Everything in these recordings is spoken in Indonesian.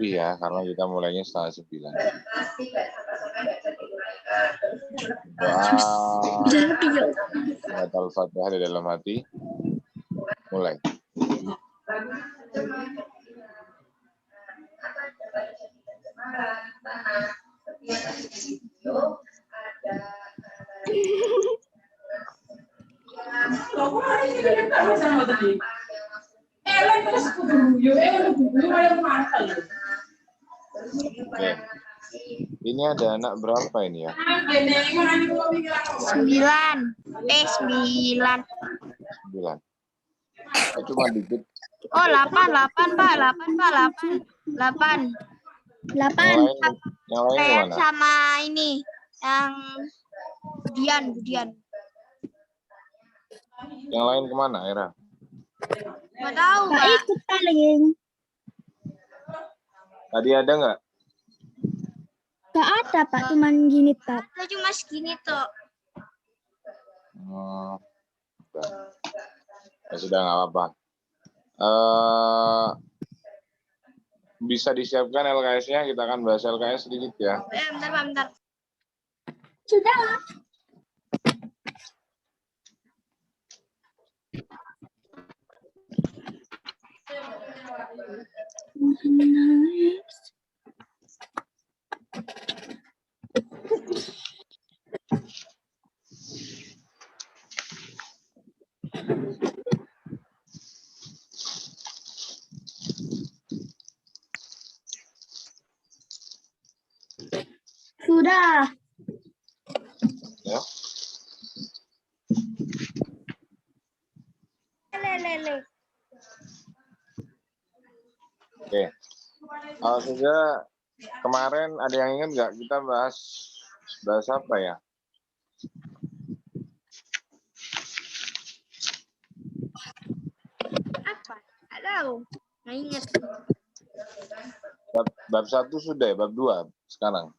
Iya, karena kita mulainya 8:30. Doa Al-Fatihah di dalam hati. Mulai. Oke. Ini ada anak berapa ini ya? 9. 9. 9. Cuma dikit. Oh, 8, Pak. 8. Yang lain kemana? Sama ini yang Budian. Yang lain kemana, Era? Nggak tahu, Pak. Ikut paling. Tadi ada nggak? Gak ada, Pak. Cuman gini, Pak. Ada cuma segini toh. Ya sudah, nggak apa-apa. Bisa disiapkan LKS-nya, kita akan bahas LKS sedikit ya. Bentar. Sudah. Sudah. Ya. Lele. Oke. Sehingga kemarin ada yang ingat nggak kita bahas apa ya? Apa? Nggak tahu. Nggak ingat. Bab 1 sudah ya, bab 2 sekarang.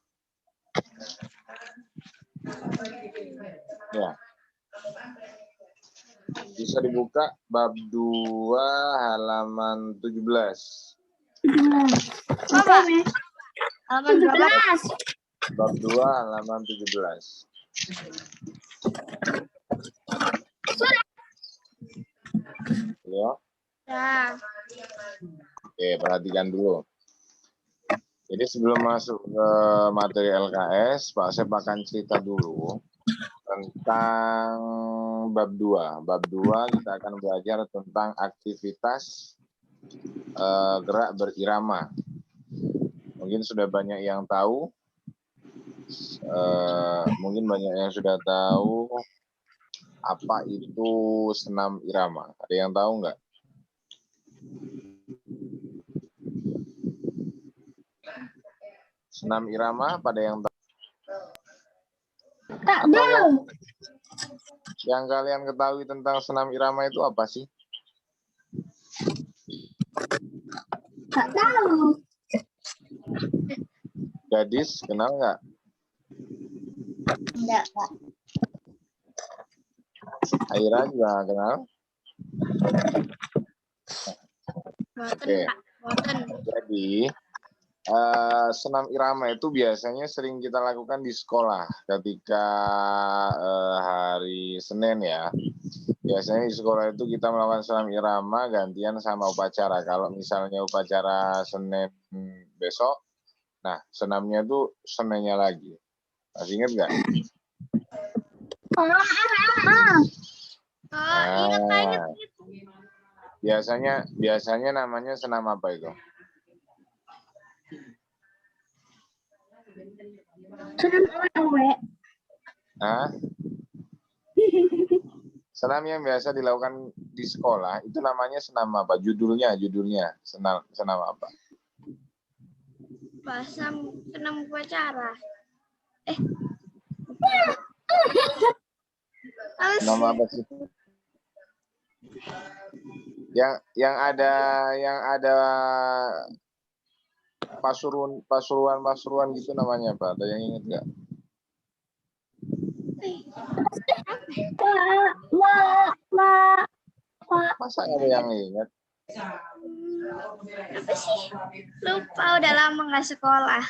Ya. Bisa dibuka bab 2 halaman 17. Coba. Halaman berapa? 17. Bab 2 halaman 17. Ya. Ya. Oke, perhatikan dulu. Jadi sebelum masuk ke materi LKS, Pak Sep akan cerita dulu tentang bab 2. Bab 2 kita akan belajar tentang aktivitas gerak berirama. Mungkin sudah banyak yang tahu, mungkin banyak yang sudah tahu apa itu senam irama. Ada yang tahu nggak? Senam irama pada yang tahu? Tak tahu. Yang kalian ketahui tentang senam irama itu apa sih? Tak tahu. Gadis, kenal nggak? Enggak, Pak. Aira juga nggak kenal? Oke. Jadi senam irama itu biasanya sering kita lakukan di sekolah ketika hari Senin ya. Biasanya di sekolah itu kita melakukan senam irama gantian sama upacara. Kalau misalnya upacara Senin besok, nah senamnya itu Seninnya lagi. Masih ingat nggak? Ingat. Biasanya namanya senam apa itu? Senam awek. Hah? Senam yang biasa dilakukan di sekolah itu namanya senam apa? Judulnya senam apa? Senam upacara. Senam apa sih? Yang ada pasuruan gitu namanya apa? Ada yang ingat nggak? Pak. Masa ada yang ingat? Apa sih? Lupa, udah lama nggak sekolah.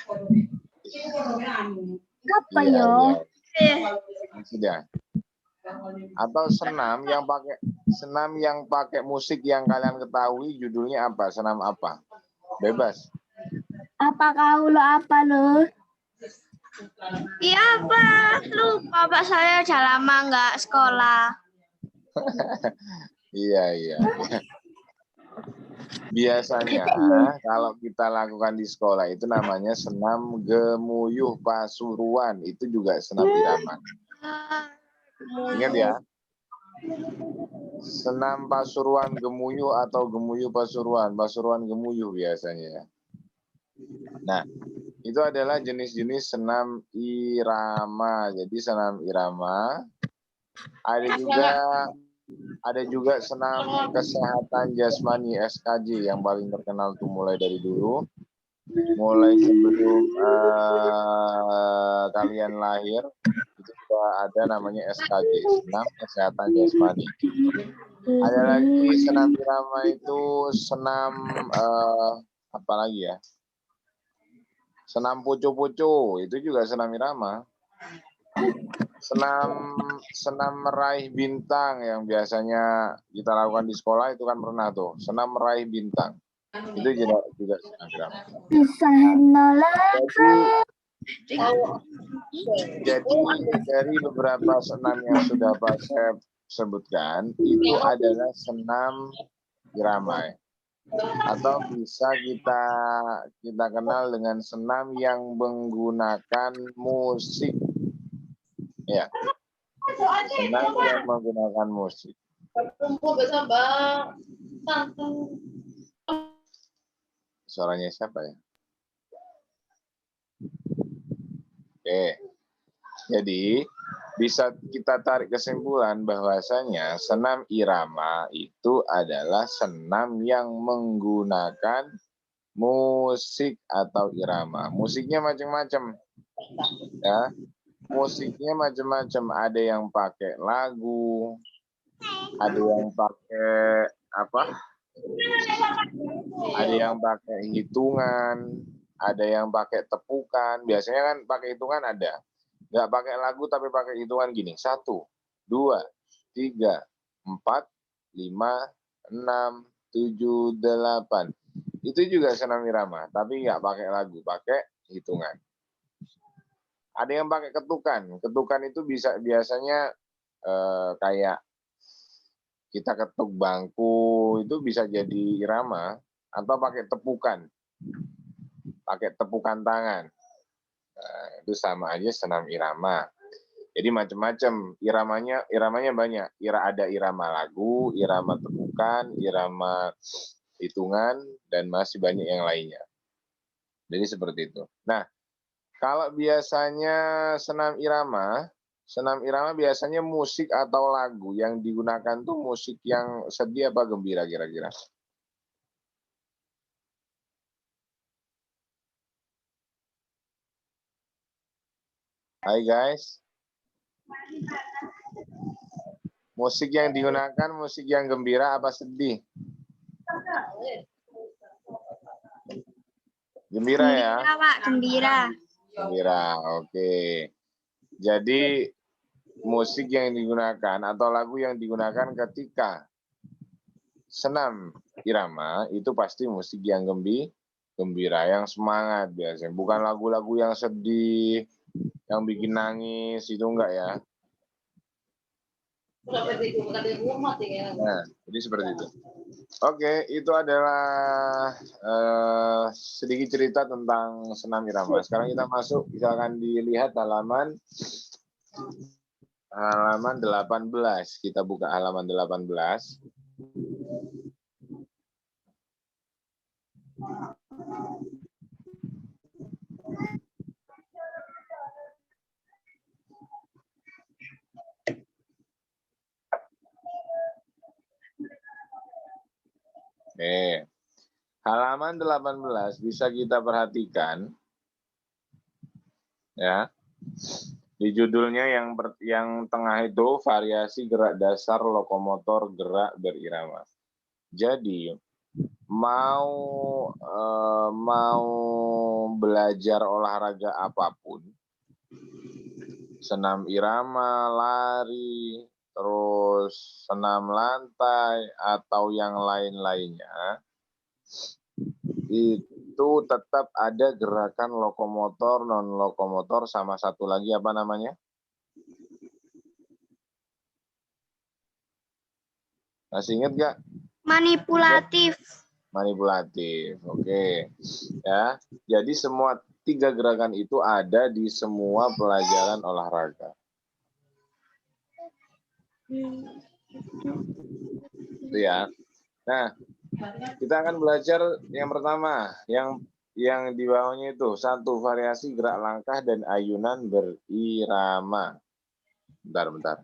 Apa Iya, yo? iya. Eh, Sudah. Atau senam yang pakai musik yang kalian ketahui judulnya apa? Senam apa? Bebas. Apa kau lo apa lo? Iya, Pak. Lupa, Pak. Saya udah lama nggak sekolah. Iya. Biasanya kalau kita lakukan di sekolah itu namanya senam gemuyuh pasuruan. Itu juga senam irama. Ingat ya. Senam pasuruan gemuyuh atau gemuyuh pasuruan. Pasuruan gemuyuh biasanya. Nah, itu adalah jenis-jenis senam irama. Jadi senam irama ada juga senam kesehatan jasmani SKJ yang paling terkenal tuh mulai dari dulu, mulai sebelum kalian lahir itu juga ada namanya SKJ, senam kesehatan jasmani. Ada lagi senam irama itu senam apa lagi ya? Senam pucu-pucu itu juga senam irama. Senam meraih bintang yang biasanya kita lakukan di sekolah itu kan pernah tuh, senam meraih bintang. Itu juga senam irama. Bisa nolak. Jadi dari beberapa senam yang sudah Pak Sep sebutkan itu adalah senam irama. Atau bisa kita kenal dengan senam yang menggunakan musik. Ya, senam yang menggunakan musik. Suaranya siapa ya? Oke, jadi bisa kita tarik kesimpulan bahwasanya senam irama itu adalah senam yang menggunakan musik atau irama. Musiknya macam-macam, ya. Musiknya macam-macam. Ada yang pakai lagu, ada yang pakai apa? Ada yang pakai hitungan, ada yang pakai tepukan. Biasanya kan pakai hitungan ada. Nggak pakai lagu tapi pakai hitungan gini. 1, 2, 3, 4, 5, 6, 7, 8. Itu juga senam irama, tapi nggak pakai lagu, pakai hitungan. Ada yang pakai ketukan. Ketukan itu biasanya kayak kita ketuk bangku, itu bisa jadi irama, atau pakai tepukan. Pakai tepukan tangan. Nah, itu sama aja senam irama. Jadi macam-macam, iramanya banyak. Ada irama lagu, irama tepukan, irama hitungan, dan masih banyak yang lainnya. Jadi seperti itu. Nah, kalau biasanya senam irama biasanya musik atau lagu yang digunakan tuh musik yang sedih apa gembira kira-kira? Hai guys. Musik yang digunakan musik yang gembira apa sedih? Gembira ya? Gembira, Pak. Gembira. Gembira, oke. Jadi musik yang digunakan atau lagu yang digunakan ketika senam irama itu pasti musik yang gembira, yang semangat biasanya. Bukan lagu-lagu yang sedih, yang bikin nangis, itu enggak ya. Nah, jadi seperti itu. Oke, itu adalah sedikit cerita tentang senam irama. Sekarang kita masuk, misalkan dilihat halaman 18. Kita buka halaman 18. Oke. Halaman 18 bisa kita perhatikan ya. Di judulnya yang tengah itu variasi gerak dasar lokomotor gerak berirama. Jadi mau belajar olahraga apapun, senam irama, lari, terus senam lantai atau yang lain-lainnya, itu tetap ada gerakan lokomotor, non lokomotor, sama satu lagi apa namanya? Masih ingat nggak? Manipulatif. Manipulatif, oke. Ya, jadi semua 3 gerakan itu ada di semua pelajaran olahraga. Itu ya. Nah, kita akan belajar yang pertama, yang di bawahnya itu 1 variasi gerak langkah dan ayunan berirama. Bentar.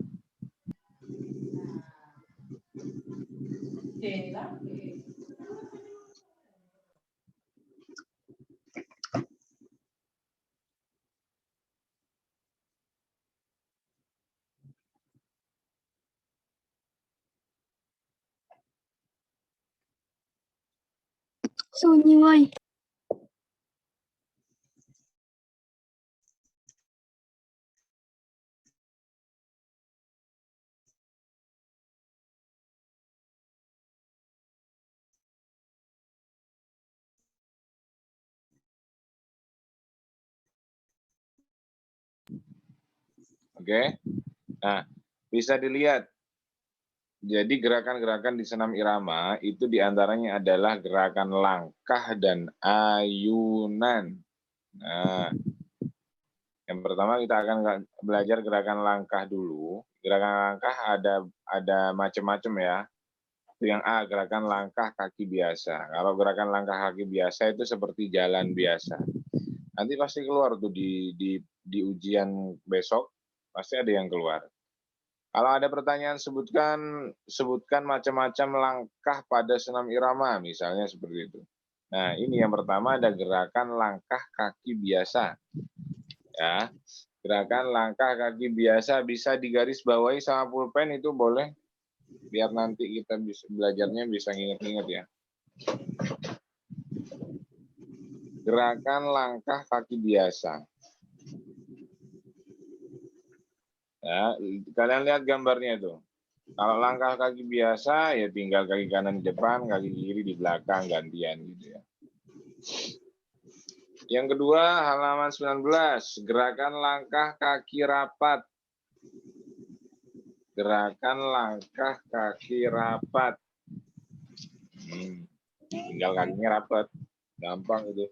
Sunyi woi. Oke. Nah, bisa dilihat. Jadi gerakan-gerakan di senam irama itu diantaranya adalah gerakan langkah dan ayunan. Nah, yang pertama kita akan belajar gerakan langkah dulu. Gerakan langkah ada macam-macam ya. Itu yang A, gerakan langkah kaki biasa. Kalau gerakan langkah kaki biasa itu seperti jalan biasa. Nanti pasti keluar tuh di ujian besok, pasti ada yang keluar. Kalau ada pertanyaan, sebutkan macam-macam langkah pada senam irama, misalnya seperti itu. Nah, ini yang pertama ada gerakan langkah kaki biasa. Ya, gerakan langkah kaki biasa bisa digaris bawahi sama pulpen itu boleh, biar nanti kita bisa belajarnya bisa nginget-nginget ya. Gerakan langkah kaki biasa. Ya, kalian lihat gambarnya itu. Kalau langkah kaki biasa, ya tinggal kaki kanan di depan, kaki kiri di belakang, gantian gitu ya. Yang kedua, halaman 19, gerakan langkah kaki rapat. Gerakan langkah kaki rapat. Tinggal kakinya rapat, gampang itu.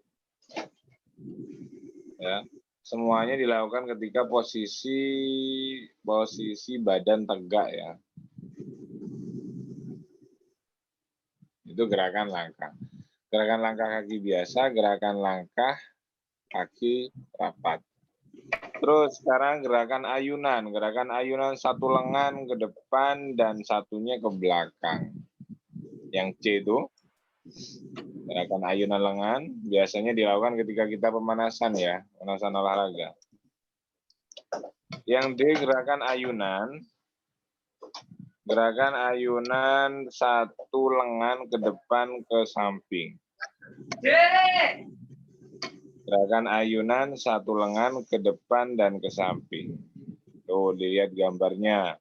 Ya. Semuanya dilakukan ketika posisi badan tegak ya. Itu gerakan langkah. Gerakan langkah kaki biasa, gerakan langkah kaki rapat. Terus sekarang gerakan ayunan. Gerakan ayunan satu lengan ke depan dan satunya ke belakang. Yang C itu gerakan ayunan lengan biasanya dilakukan ketika kita pemanasan ya, pemanasan olahraga. Yang D gerakan ayunan. Gerakan ayunan satu lengan ke depan ke samping. Gerakan ayunan satu lengan ke depan dan ke samping. Tuh, dilihat gambarnya.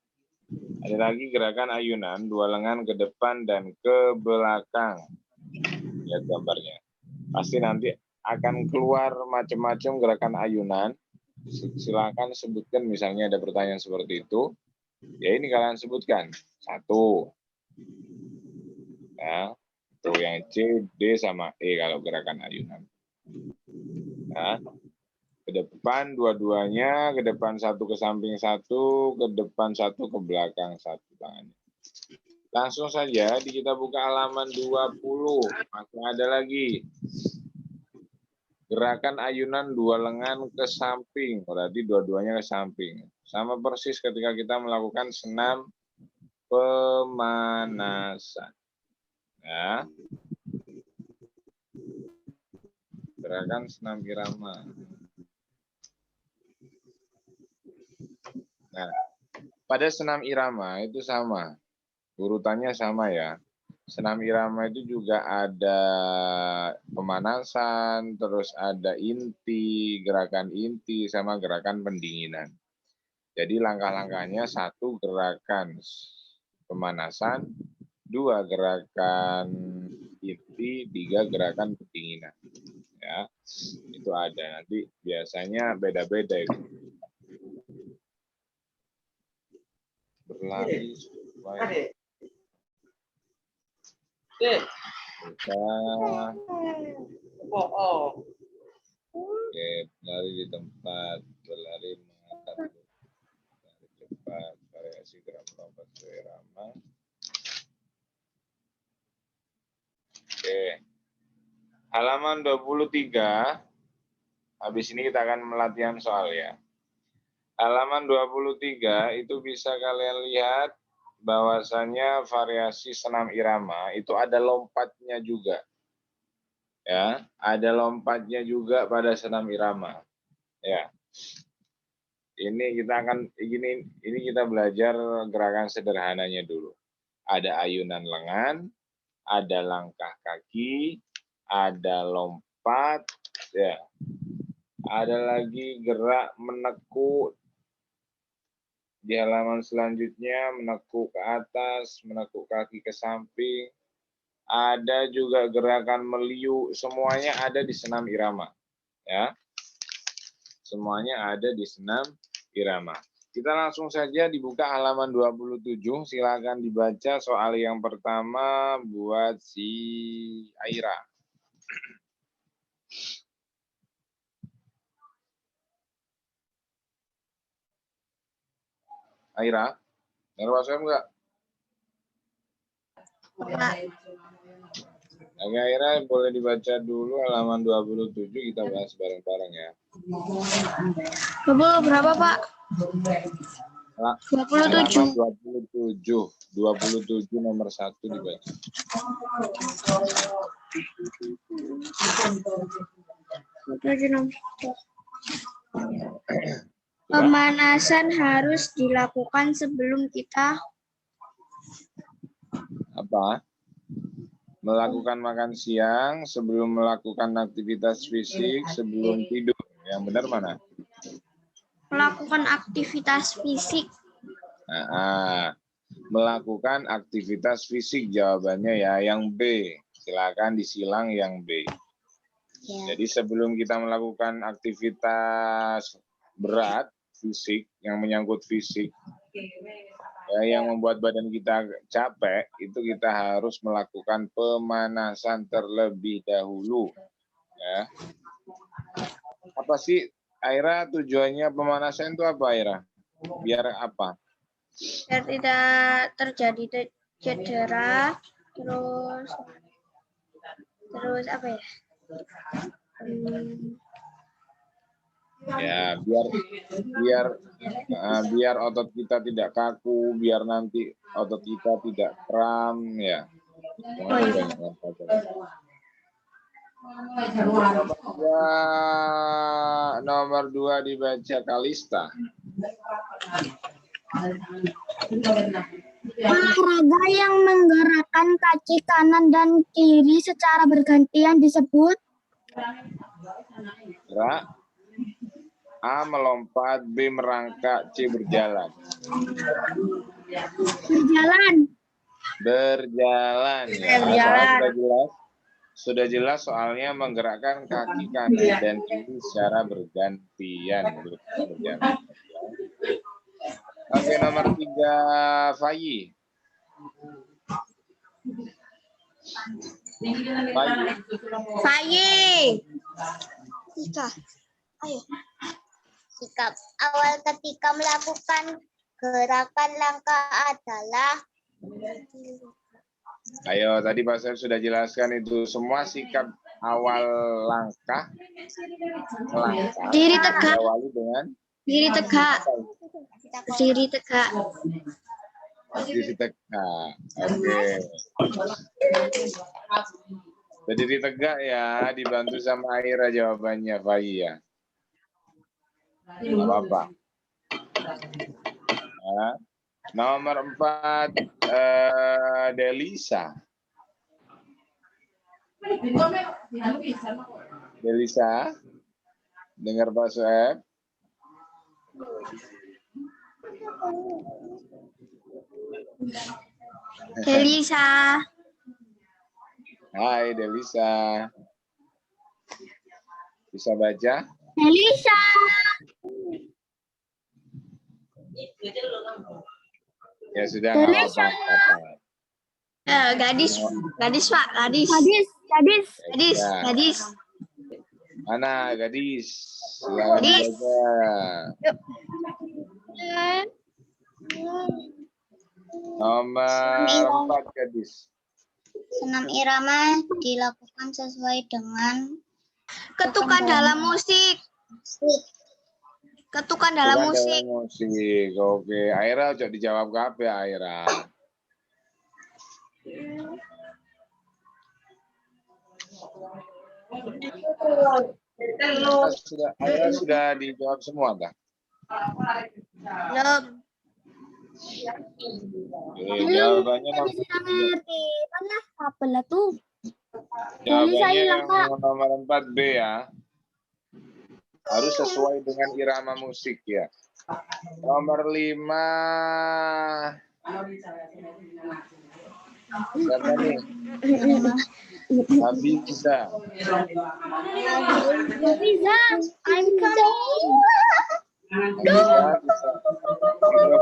Ada lagi gerakan ayunan dua lengan ke depan dan ke belakang. Lihat gambarnya. Pasti nanti akan keluar macam-macam gerakan ayunan. Silakan sebutkan, misalnya ada pertanyaan seperti itu. Ya ini kalian sebutkan. 1. Ya, tuh yang C, D, sama E kalau gerakan ayunan. Nah, ke depan dua-duanya, ke depan satu, ke samping satu, ke depan satu, ke belakang satu tangannya. Langsung saja kita buka halaman 20. Masih ada lagi. Gerakan ayunan dua lengan ke samping, berarti dua-duanya ke samping. Sama persis ketika kita melakukan senam pemanasan. Ya. Gerakan senam irama. Nah, pada senam irama itu sama. Urutannya sama ya. Senam irama itu juga ada pemanasan, terus ada inti, gerakan inti, sama gerakan pendinginan. Jadi langkah-langkahnya 1 gerakan pemanasan, 2 gerakan inti, 3 gerakan pendinginan. Ya, itu ada. Nanti biasanya beda-beda itu. Berlari supaya bisa. Oke, berlari di tempat, berlari mengatasi cepat, variasi gerak melompat sesuai irama. Oke. Halaman 23. Habis ini kita akan melatihan soal ya. Halaman 23 itu bisa kalian lihat bahwasannya variasi senam irama itu ada lompatnya juga. Ya, ada lompatnya juga pada senam irama. Ya. Ini kita belajar gerakan sederhananya dulu. Ada ayunan lengan, ada langkah kaki, ada lompat, ya. Ada lagi gerak menekuk di halaman selanjutnya, menekuk ke atas, menekuk kaki ke samping. Ada juga gerakan meliuk, semuanya ada di senam irama. Ya. Semuanya ada di senam irama. Kita langsung saja dibuka halaman 27. Silakan dibaca soal yang pertama buat si Aira. Aira, dengar saya enggak? Oke, Aira boleh dibaca dulu halaman 27, kita bahas bareng-bareng ya. 20 berapa, Pak? 27. 27. 27 nomor 1 dibaca. Pemanasan harus dilakukan sebelum kita Apa? Melakukan makan siang, sebelum melakukan aktivitas fisik, sebelum tidur. Yang benar mana? melakukan aktivitas fisik. Melakukan aktivitas fisik jawabannya ya, yang B. Silakan disilang yang B. Ya. Jadi sebelum kita melakukan aktivitas berat fisik yang menyangkut fisik, ya, yang membuat badan kita capek, itu kita harus melakukan pemanasan terlebih dahulu. Ya. Apa sih, Aira, tujuannya pemanasan itu apa, Aira? Biar apa? Biar tidak terjadi cedera, terus apa ya? Ya, biar otot kita tidak kaku, biar nanti otot kita tidak kram, ya. Nomor 2 dibaca Kalista. Olahraga yang menggerakkan kaki kanan dan kiri secara bergantian disebut Gerak. A. Melompat, B. Merangkak, C. Berjalan. berjalan. Ya. Berjalan. Sudah jelas soalnya menggerakkan kaki kanan dan kiri secara bergantian. Berjalan. Oke, nomor 3, Fayi. Sikap awal ketika melakukan gerakan langkah adalah. Ayo, tadi Pak Syed sudah jelaskan itu semua sikap awal langkah. Diri tegak. Diawali dengan Diri tegak. Diri tegak. diri tegak. Oke. Berdiri tegak ya, dibantu sama Aira jawabannya, Fayi ya. Nggak apa-apa. Nah, nomor 4, Delisa. Delisa, dengar Pak Soeb? Delisa. Hai Delisa. Bisa baca? Delisa. Ya sudah, nggak Delisa. apa-apa. Gadis, Pak, gadis. Gadis. Gadis, Ya. gadis. Mana gadis? Silakan Gadis. baca. Nomor 4 gadis. Senam irama dilakukan sesuai dengan Ketukan dalam musik. Ketukan dalam Bukan musik. dalam musik. Oke, Aira coba dijawab ke apa ya, Aira? Aira sudah dijawab semua, tak? Belum. Oke, jawabannya ngerti. Mana apa lah tuh? jawabannya hilang, yang Pak. nomor 4B ya. Harus sesuai dengan irama musik ya. Nomor 5. Siapa nih? Hafiza. Hafiza, I'm coming. Hafiza bisa.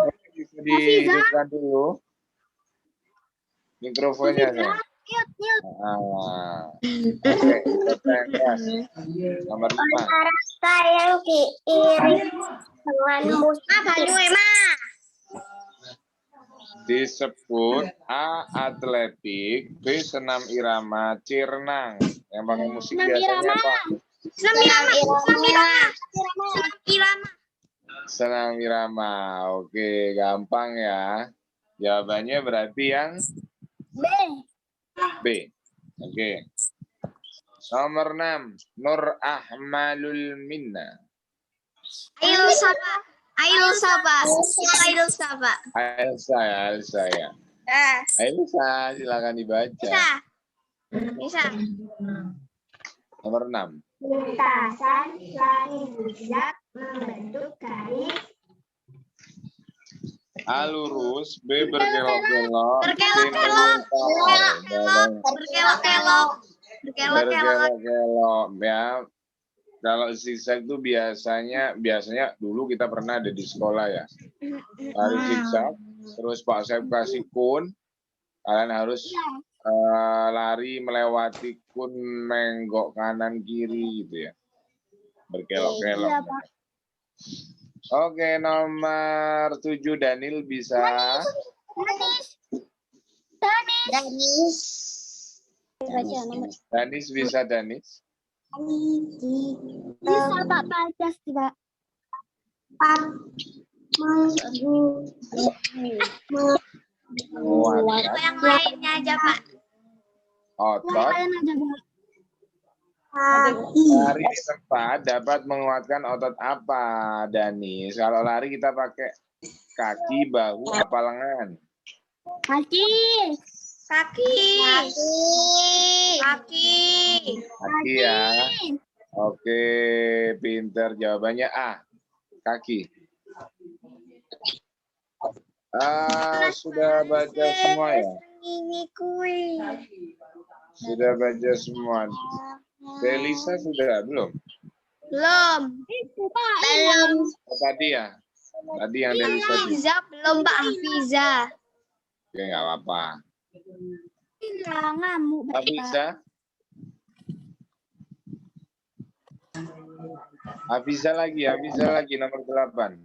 Mikrofonnya bisa dihidupkan dulu. Mikrofonnya. Hafiza, mute. Oke, kita tes. Nomor 5. olahraga yang diiring dengan musik. Disebut A. Atletik, B. Senam irama, C. Renang. Yang pakai musik Senam biasanya irama. apa? Senam irama. Oke, gampang ya. Jawabannya berarti yang B. B. Oke. Nomor 6. Nur Ahmalul Minna. Ailsa, Pak. Elsa ya. Elsa, silakan dibaca. Bisa. Nomor 6. Lintasan langit zigzag membentuk garis. A lurus, B berkelok-kelok, C Berkelok-kelok. berkelok-kelok. Berkelok-kelok. Berkelok-kelok ya. Kalau zigzag itu biasanya dulu kita pernah ada di sekolah ya. Lari zigzag, terus Pak Syed kasih kun, kalian harus lari melewati kun, menggok kanan kiri gitu ya. Berkelok-kelok. Iya, Pak. Oke, nomor 7 Daniel bisa. Danis bisa Danis. Bisa Pak Bagas juga. Menguatkan Yang lainnya aja, Pak. otot. Lain aja, Pak. Lari di tempat dapat menguatkan otot apa, Danis? Kalau lari kita pakai kaki, bahu, apa lengan? Kaki. Kaki Ya. Oke, pinter. Jawabannya A, kaki. Sudah baca semua ya? Sudah baca semua. Delisa sudah belum? Belum. Oh, tadi ya? Tadi yang Delisa. Hafiza belum, Pak. Hafiza. Oke, nggak apa-apa. Ngamuk, Pak. Hafiza lagi nomor 8.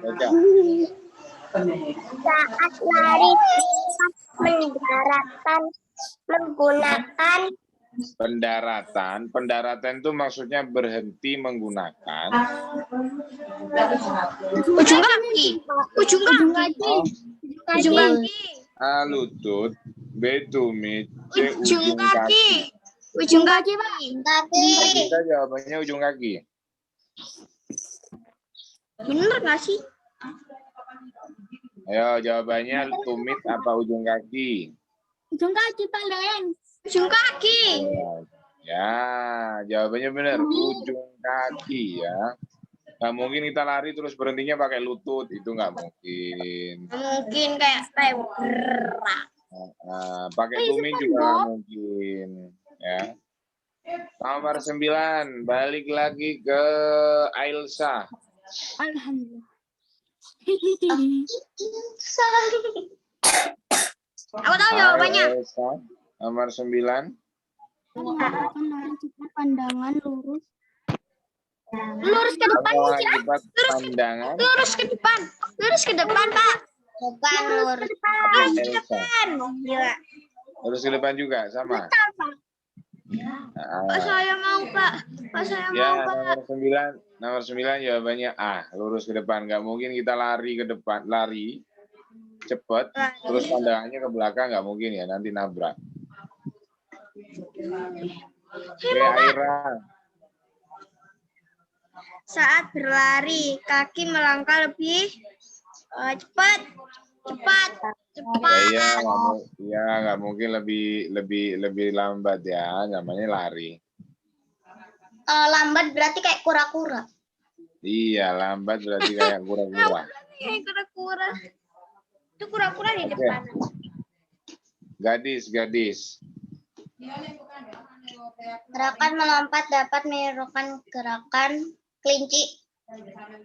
Baca. Saat lari mendaratan menggunakan pendaratan itu maksudnya berhenti menggunakan Ujung kaki. A lutut, B tumit, C Ujung ujung kaki. Ujung kaki, Pak. Kita jawabannya ujung kaki. Bener nggak sih? Ayo jawabannya tumit apa ujung kaki? Ujung kaki paling. Ujung kaki. Ya, jawabannya benar. Ujung kaki ya. Nggak mungkin kita lari terus berhentinya pakai lutut. Itu nggak mungkin. Mungkin kayak bergerak. Pakai tumit juga nggak mungkin. Ya. Nomor 9. Balik lagi ke Ailsa. Alhamdulillah. Aku tahu jawabannya. Ailsa, nomor 9. Mengarahkan lari cepat pandangan lurus. Lurus ke depan Kalau nih, cepat pandangan. Lurus ke depan. Lurus ke depan, Pak. Bukan lurus. Lurus ke Ailsa. depan. Gila. Terus ke depan juga sama. Pak, saya mau, Pak. Pak, saya Ya, mau, Pak. nomor 9 jawabannya A, lurus ke depan. Nggak mungkin kita lari ke depan, lari cepat, terus pandangannya ke belakang nggak mungkin ya, nanti nabrak. Oke, Aira. Saat berlari, kaki melangkah lebih cepat. Ya, nggak mungkin lebih lambat ya, namanya lari. Lambat berarti kayak kura-kura. Iya, lambat berarti kayak kura-kura. Kura-kura. Itu kura-kura di Oke. depan. Gadis. Gerakan melompat dapat menirukan gerakan kelinci.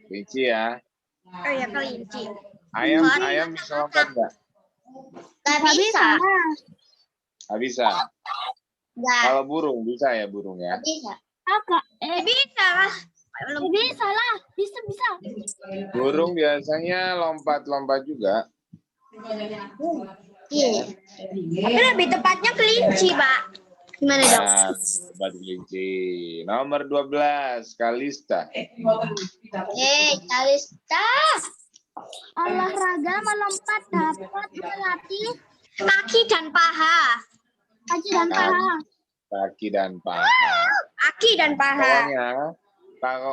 Kelinci ya. Oh ya, kelinci. Ayam bisa lompat nggak? Gak bisa. Nggak bisa. Gak Kalau burung bisa ya, burung ya. bisa. Agak. Bisa lah. Bisa lah. Bisa. Burung biasanya lompat-lompat juga. Iya. Tapi lebih tepatnya kelinci, Pak. Gimana dong? Nah, lompat kelinci. Nomor 12, Kalista. Kalista. Olahraga melompat dapat melatih Kaki dan paha. kaki dan paha. Kaki dan paha. Kaki dan paha.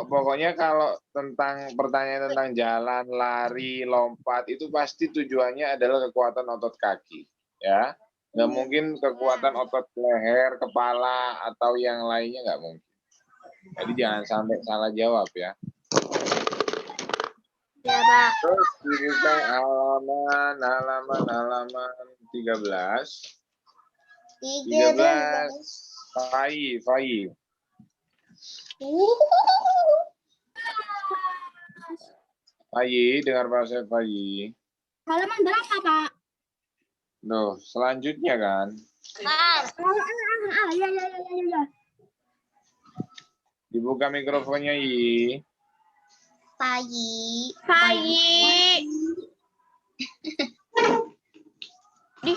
Pokoknya kalau tentang pertanyaan tentang jalan, lari, lompat, itu pasti tujuannya adalah kekuatan otot kaki. Ya, nggak mungkin kekuatan otot leher, kepala, atau yang lainnya nggak mungkin. Jadi jangan sampai salah jawab ya. Ya, Pak. Terus dibuka halaman 13. 13. Fai. Fai, dengar Pak Sef, Fai. Halaman berapa, Pak? Loh, selanjutnya kan. Ya. Dibuka mikrofonnya, Yi. Pagi. Pagi.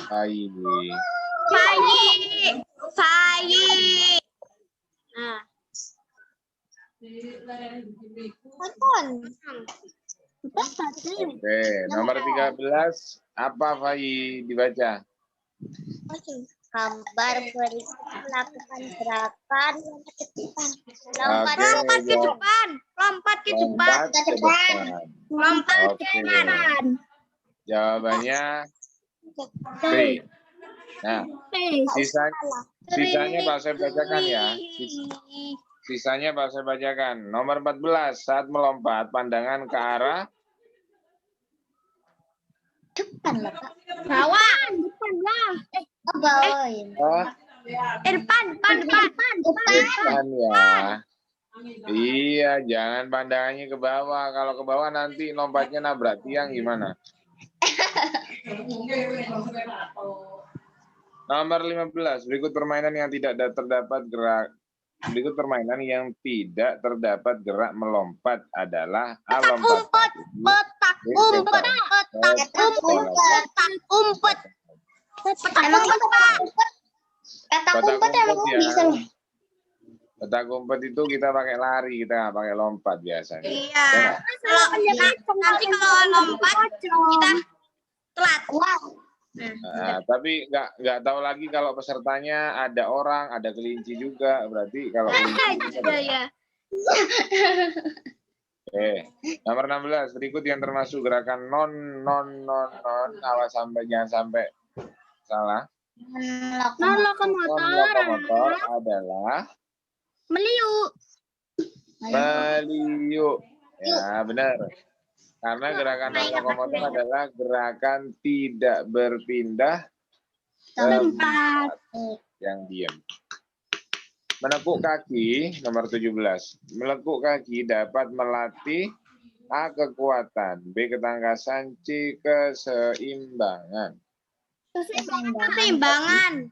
Fai. Pagi. Nah. Oke, nomor 13. Apa, Fai? Dibaca. Gambar berikut melakukan gerakan Lompat ke depan. Lompat ke depan. Lompat ke kanan. Jawabannya B. Nah, sisanya Pak saya bacakan ya. Sisanya Pak saya bacakan. Nomor 14, saat melompat, pandangan ke arah depan lah, Pak. Bawah. Depan lah. Oh, bawah ya. Depan. depan ya. Iya, jangan pandangannya ke bawah. Kalau ke bawah nanti lompatnya nabrak tiang gimana? Nomor 15, berikut permainan yang tidak terdapat gerak. Berikut permainan yang tidak terdapat gerak melompat adalah lompat. Umpet. Emang petak umpet emang ya. bisa. Petak umpet itu kita pakai lari, kita nggak pakai lompat biasanya. Iya. Nanti kalau lompat kita telat. Nah, tapi nggak tahu lagi kalau pesertanya ada orang, ada kelinci juga, berarti kalau kelinci Ya. Oke. Nomor 16, berikut yang termasuk gerakan non. Awas jangan sampai salah. Non-lokomotor adalah Meliuk. meliuk. Ya, benar. Karena gerakan non-lokomotor adalah gerakan tidak berpindah tempat yang diam. Menekuk kaki, nomor 17. Menekuk kaki dapat melatih A. Kekuatan, B. Ketangkasan, C. Keseimbangan. Keseimbangan.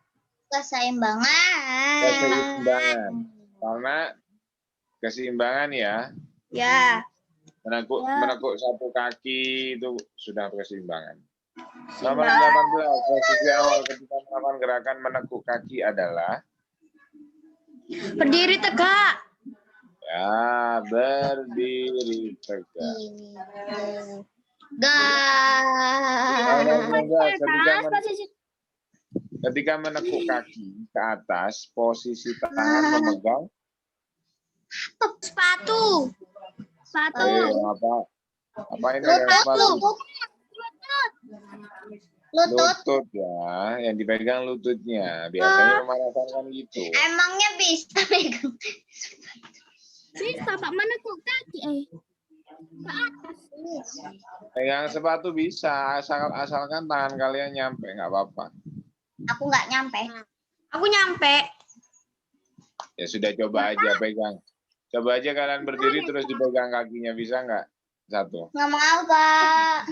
Keseimbangan. Karena keseimbangan ya. Ya. Menekuk satu kaki itu sudah keseimbangan. Nomor 18. Posisi awal ketika melakukan gerakan menekuk kaki adalah Berdiri tegak. ya, berdiri tegak. Ketika menekuk kaki ke atas, posisi tangan memegang Sepatu. apa ini ada sepatu? Lutut ya, yang dipegang lututnya. Biasanya pemanasan kan gitu. Emangnya bisa pegang? Bisa Pak menekuk kaki ke atas. Pegang sepatu bisa, asalkan tangan kalian nyampe, nggak apa-apa. Aku nggak nyampe. Aku nyampe. Ya sudah, coba aja pegang. Coba aja kalian berdiri terus dipegang kakinya, bisa nggak? Satu. Nggak mau, Pak.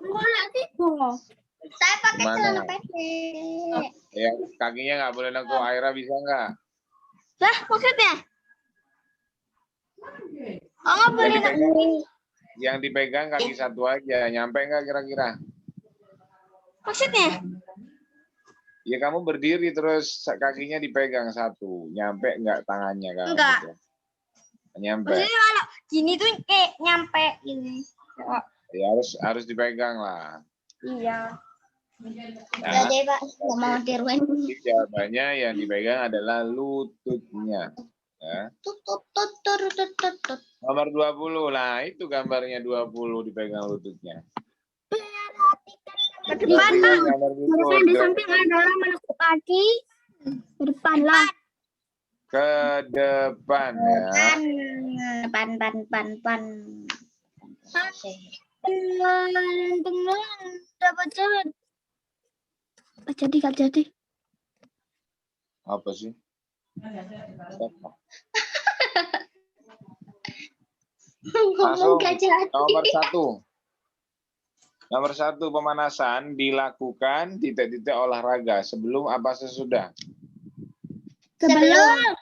Boleh tiga. Saya pakai Gimana? celana pendek. Ya, kakinya nggak boleh nekuk. Aira bisa nggak? Lah, maksudnya? Oh, nggak boleh. Yang dipegang kaki satu aja. Nyampe nggak kira-kira? Maksudnya? Ya kamu berdiri terus kakinya dipegang satu. Nyampe nggak tangannya kan? Enggak. Gitu. Nyampe. Maksudnya kalau gini tuh kayak nyampe ini. Ya harus dipegang lah. Iya. Nggak deh, Pak. Nggak mau tiruin. Jawabannya yang dipegang adalah lututnya. Ya. Tutut. Nomor 20. Nah, itu gambarnya 20 dipegang lututnya. Ke depan, Pak. Gambar Gerakan di lutut. samping adalah menekuk kaki. Ke depan lah. Ke depan ya. Pan. Dapat cewek. Gak jadi. Apa sih? Apa? Ngomong gak jadi. Nomor satu, pemanasan dilakukan titik-titik olahraga sebelum apa sesudah? Sebelum.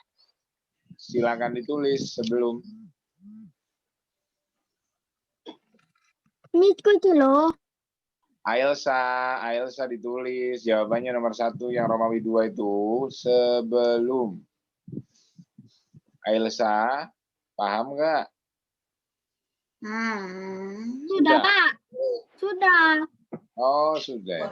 Silakan ditulis sebelum. Miku itu loh. Ailsa ditulis. Jawabannya nomor satu yang Romawi 2 itu sebelum. Ailsa, paham nggak? Sudah, Pak. Sudah. Oh, sudah.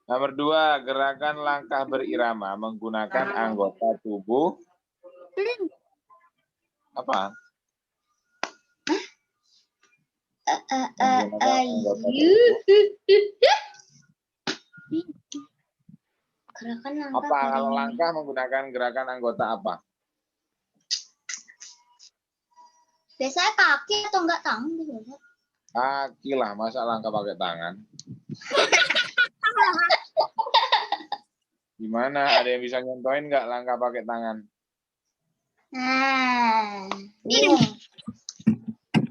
Nomor 2, gerakan langkah berirama menggunakan anggota tubuh. Apa? Gerakan Apa kalau langkah menggunakan gerakan anggota apa? Biasanya kaki atau enggak tangan gitu. Kaki lah, masa langkah pakai tangan? Gimana? Ada yang bisa nyontoin nggak langkah pakai tangan? Bingung.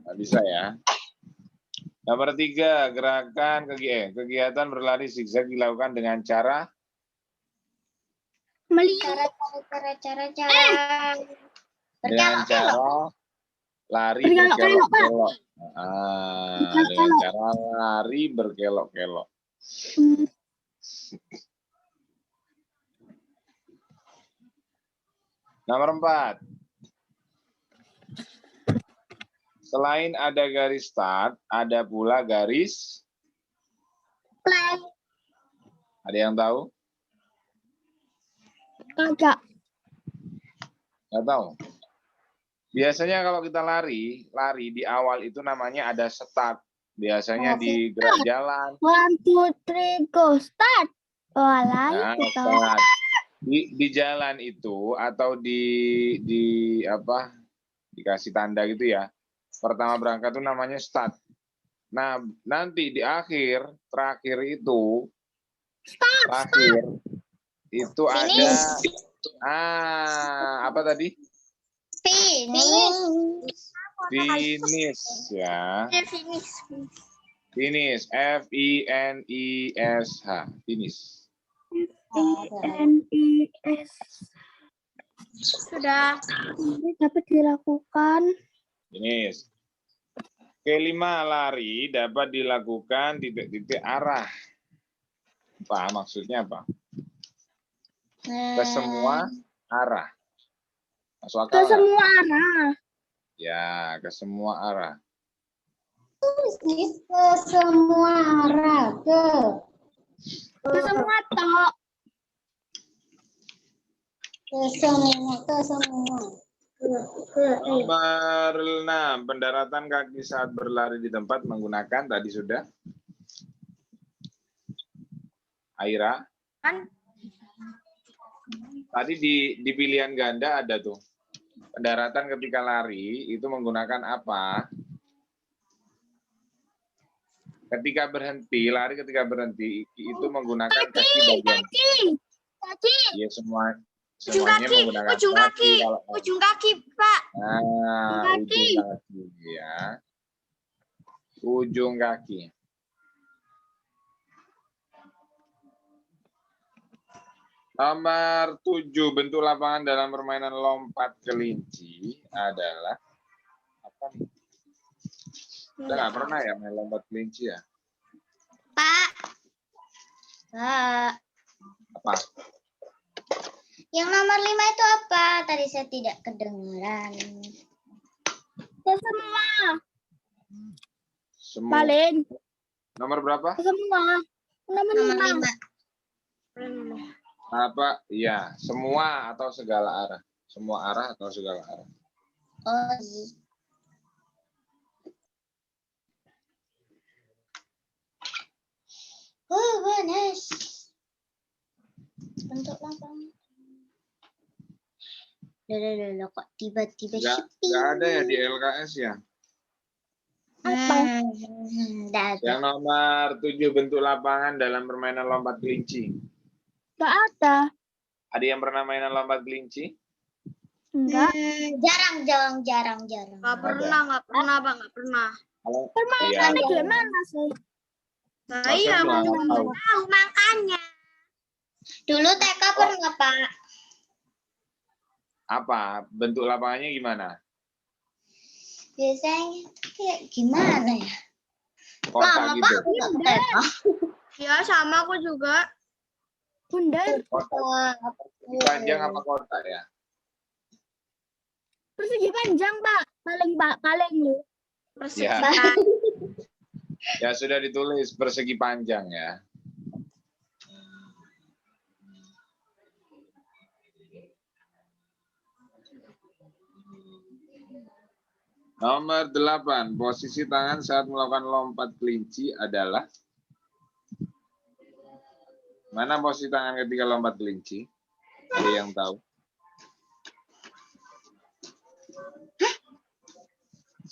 Nggak bisa ya. Nomor 3, gerakan kegiatan berlari zigzag dilakukan dengan cara Meliuk. Cara. dengan cara lari Berkelok-kelok, Pak. berkelok-kelok. Dengan cara lari berkelok-kelok. Nomor 4. Selain ada garis start, ada pula garis Play. Ada yang tahu? Kagak. Nggak tahu. Biasanya kalau kita lari di awal itu namanya ada start. Biasanya di gerak jalan. 1, 2, 3, go, start. Oh, alah, Nah, itu toh. start. Di jalan itu atau di apa? Dikasih tanda gitu ya. Pertama berangkat itu namanya start. Nah, nanti di terakhir itu ada apa tadi? Finish ya. Finish, FINISH, finish. NIS. Sudah. Ini dapat dilakukan. Finish. Kelima, lari dapat dilakukan titik-titik arah. Apa maksudnya apa? Ke semua arah. Masuk Ke akal nggak? semua arah. Ya, ke semua arah. Ke semua arah. Ke semua toh. Ke semua. Nomor 6, pendaratan kaki saat berlari di tempat menggunakan tadi sudah. Aira. Kan Tadi di pilihan ganda ada tuh. Pendaratan ketika lari itu menggunakan apa? Ketika berhenti, lari ketika berhenti itu menggunakan kaki bagian. Kaki. Ya semuanya kaki, menggunakan ujung kaki, kalau- ujung kaki, Pak. Nah, Kaki. ujung kaki ya. Ujung kaki. Nomor 7, bentuk lapangan dalam permainan lompat kelinci adalah apa nih? Kita nggak pernah ya main lompat kelinci ya? Pak. Apa? Yang nomor 5 itu apa? Tadi saya tidak kedengaran. Ke semua. Semua. Paling. Nomor berapa? Ke semua. Nomor Nomor 5. 5. Apa? Iya, semua atau segala arah. Semua arah atau segala arah. Oh, iya. Oh, panas. Bentuk lapangan. Loh, kok tiba-tiba sepi. Nggak ada ya di LKS ya? Nggak ada. Yang nomor 7, bentuk lapangan dalam permainan lompat kelinci. Gak ada. Ada yang pernah mainan lompat kelinci? Enggak. Jarang. Nggak pernah, Bang, nggak pernah. Kalau Permainannya gimana sih? Saya Masa mau nggak tahu? tahu makanya. Dulu TK pernah, Pak. Apa? Bentuk lapangannya gimana? Biasanya kayak gimana ya? Kotak Lama gitu. banget TK. Ya, sama aku juga. Bundar. Kotak. Panjang apa kotak ya? Persegi panjang, Pak. Paling lu. Persegi. Ya. Ya sudah ditulis persegi panjang ya. Nomor 8, posisi tangan saat melakukan lompat kelinci adalah mana posisi tangan ketika lompat kelinci? Ada yang tahu?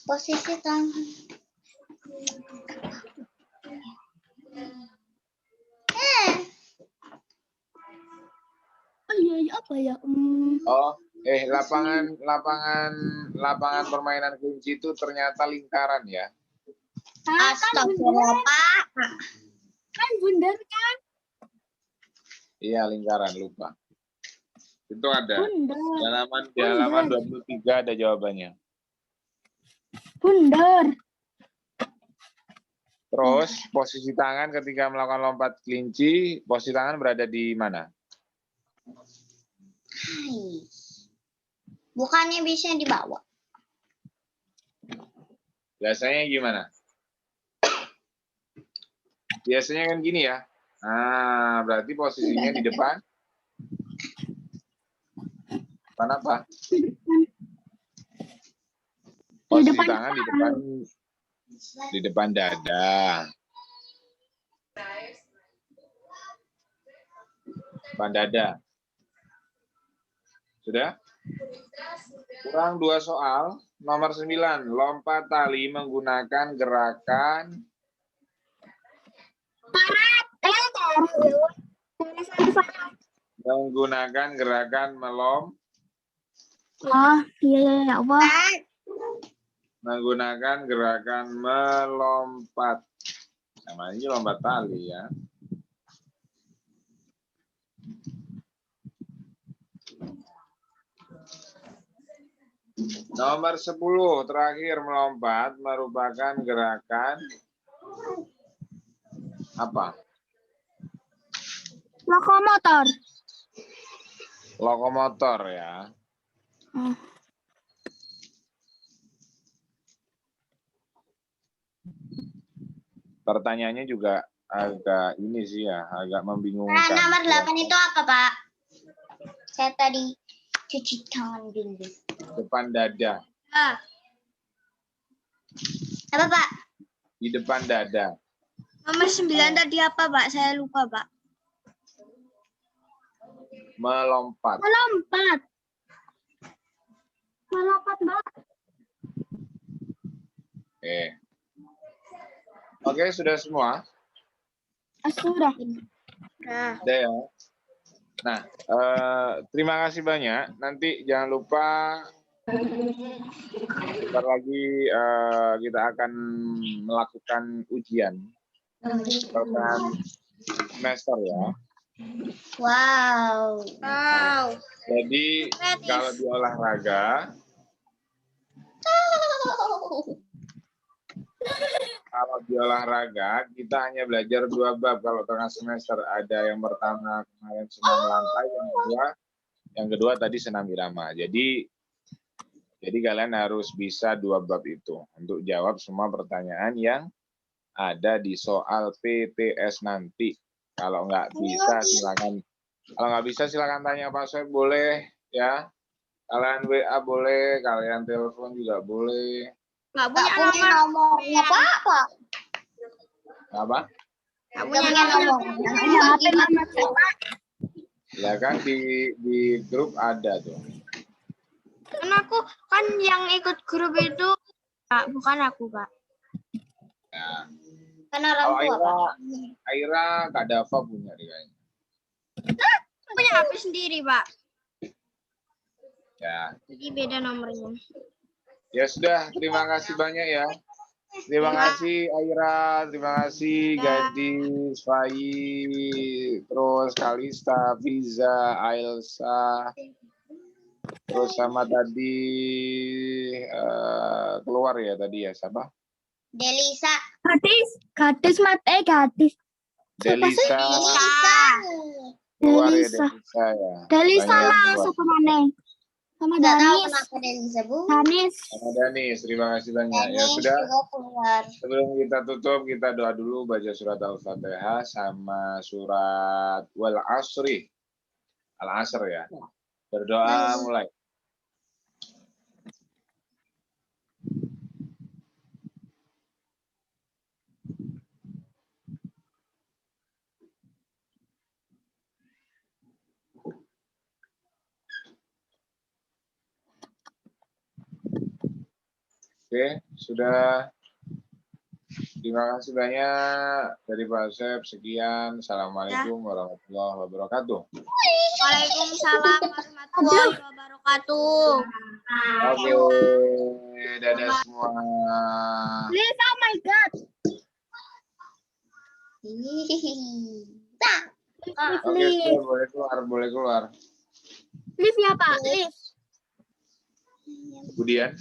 Posisi tangan. Oh iya, apa ya? Oh, lapangan permainan kelinci itu ternyata lingkaran ya. Astagfirullah, Pak. Kan bundar kan? Iya, lingkaran, lupa. Itu ada. Bundar. Di halaman 23 ada jawabannya. Bundar. Terus posisi tangan ketika melakukan lompat kelinci, posisi tangan berada di mana? Hai. Bukannya bisa dibawa. Biasanya gimana? Biasanya kan gini ya. Nah, berarti posisinya di depan. Depan apa? Posisi depan tangan di depan Di depan dada. Depan dada. Sudah? Kurang 2 soal. Nomor 9. Lompat tali menggunakan gerakan melompat. Oh, iya, ya Allah. Menggunakan gerakan melompat. Namanya lompat tali ya. Nomor 10, terakhir melompat merupakan gerakan apa? Lokomotor. Lokomotor ya. Pertanyaannya juga agak ini sih ya, agak membingungkan. Nomor 8 itu apa, Pak? Saya tadi cuci tangan dulu. Depan dada. Apa, Pak? Di depan dada. Nomor 9 tadi apa, Pak? Saya lupa, Pak. Melompat. Melompat. Melompat, Mbak. Oke, sudah semua? Sudah. Nah, Sudah ya. Nah, terima kasih banyak. Nanti jangan lupa sebentar lagi kita akan melakukan ujian semester ya. Wow. Jadi kalau di olahraga, kita hanya belajar 2 bab kalau tengah semester. Ada yang pertama kemarin senam lantai, yang kedua tadi senam irama. Jadi kalian harus bisa 2 bab itu untuk jawab semua pertanyaan yang ada di soal PTS nanti. Kalau nggak bisa silakan tanya Pak Soeb, boleh ya. Kalian WA boleh, kalian telepon juga boleh. nggak Nggak punya nomornya, Pak. Apa? Nggak Nggak punya punya nomor. Ya kan di grup ada tuh. Kan aku kan yang ikut grup itu, Pak, bukan aku, Pak. Ya. Kan orang Kalau tua, Pak. Aira Kak Dava punya deh kayaknya. Punya HP sendiri, Pak. Ya. Jadi beda nomornya. Ya sudah, terima kasih banyak ya. Terima kasih Aira, terima kasih Gadis, Fayi, terus Kalista, Fiza, Ailsa, terus sama tadi keluar ya tadi ya, siapa? Delisa. Gadis. Delisa, keluar ya Delisa ya. Delisa Banyak yang lah, keluar. siapa mana? Sama Nggak tahu Danis. kenapa Delisa, Bu. Danis. Sama Danis, terima kasih banyak. Ya Danis sudah, juga keluar. sebelum kita tutup, kita doa dulu, baca surat Al-Fatihah sama surat Wal Asri. Al-Asr ya. Berdoa mulai. Oke, sudah. Terima kasih banyak dari Pak Soeb. Sekian. Assalamualaikum warahmatullahi wabarakatuh. Waalaikumsalam warahmatullahi wabarakatuh. Oke, dadah semua. Please, oh my God. Oke, sudah boleh keluar. Lift ya Pak, lift. Kemudian.